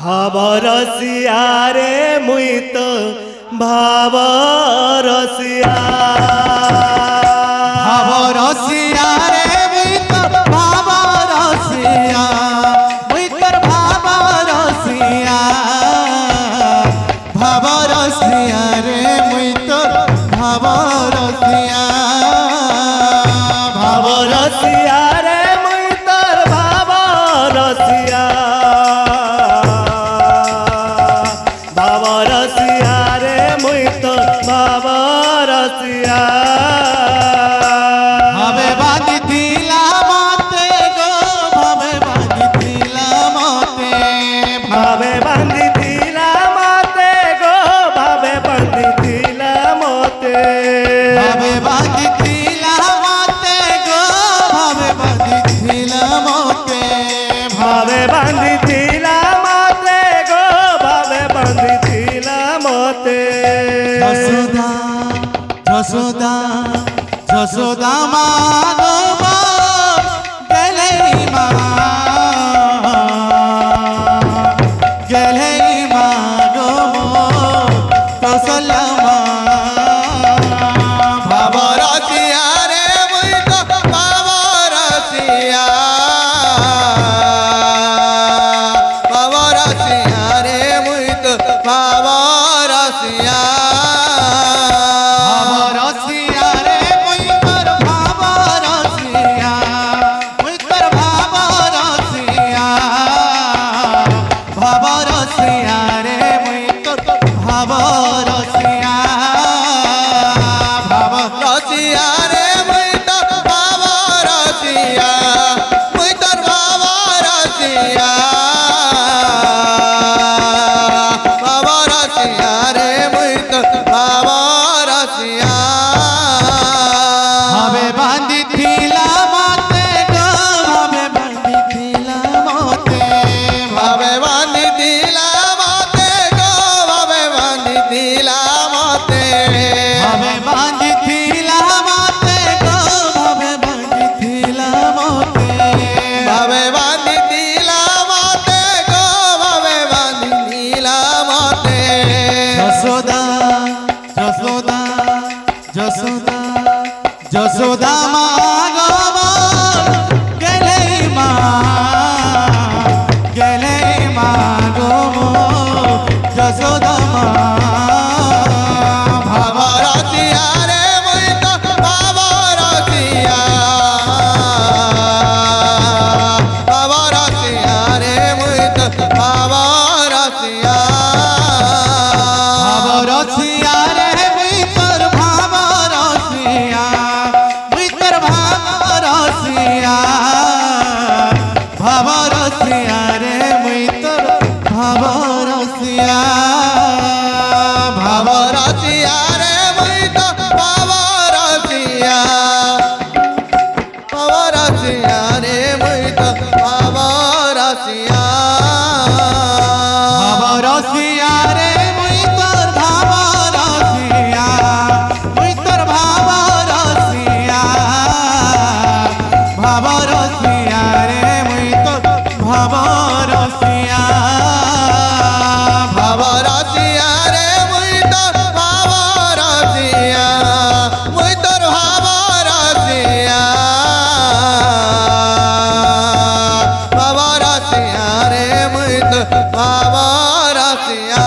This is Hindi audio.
भावरसिया रे मुई तो भावरसिया भावरसिया रे मुई तो भावरसिया मुई तोर भावरसिया भावरसिया रे मुई तोर भावरसिया भावरसिया रे मुई तोर भावरसिया भावरसिया रे मुई तोर भावरसिया भावे बांधी दिला मोते गो भावे बांधी दिला मोते भावे बांधी दिला मोते गो भावे बांधी दिला मोते भावे बांधी दिला मोते गो भावे बांधी दिला मोते भावे बांधी दिला मोते गो भावे बांधी दिला मोते जसोदा जसोदा जसोदा मानो गेले मागो कौशलमा भावरसिया रे मुई तो भावरसिया भावरसिया रे मुई तो भावरसिया भावरसिया रे मुई तोर भावरसिया मुई तोर भावरसिया भावरसिया रे मुई तोर भावरसिया भावरसिया रे मुई तोर भावरसिया मुई तोर भावरसिया भावरसिया रे मुई तोर भावरसिया भावे बांधी दिला मोते गो भावे बांधी दिला मोते भावे बांधी दिला मोते गो भावे बांधी दिला मोते भावे बांधी दिला मोते गो भावे बांधी दिला मोते भावे बांधी दिला मोते गो भावे बांधी दिला मोते जसोदा जसोदा जसोदा जसोदा मागो गेले मागो जसोदा भावरसिया रे मुई तो भावरसिया भावरसिया रे मुई तो भावरसिया भावरसिया रे मुई तोर भावरसिया मुई तोर भावरसिया भावरसिया रे मुई तोर भावरसिया भावरसिया रे मुई तो भावरसिया भावरसिया रे मुई तो भावरसिया भावरसिया रे मुई तोर भावरसिया मुई तोर भावरसिया भावरसिया रे मुई तोर भावरसिया भावरसिया रे मुई तोर भावरसिया मुई तोर भावरसिया भावरसिया रे मुई तोर भावरसिया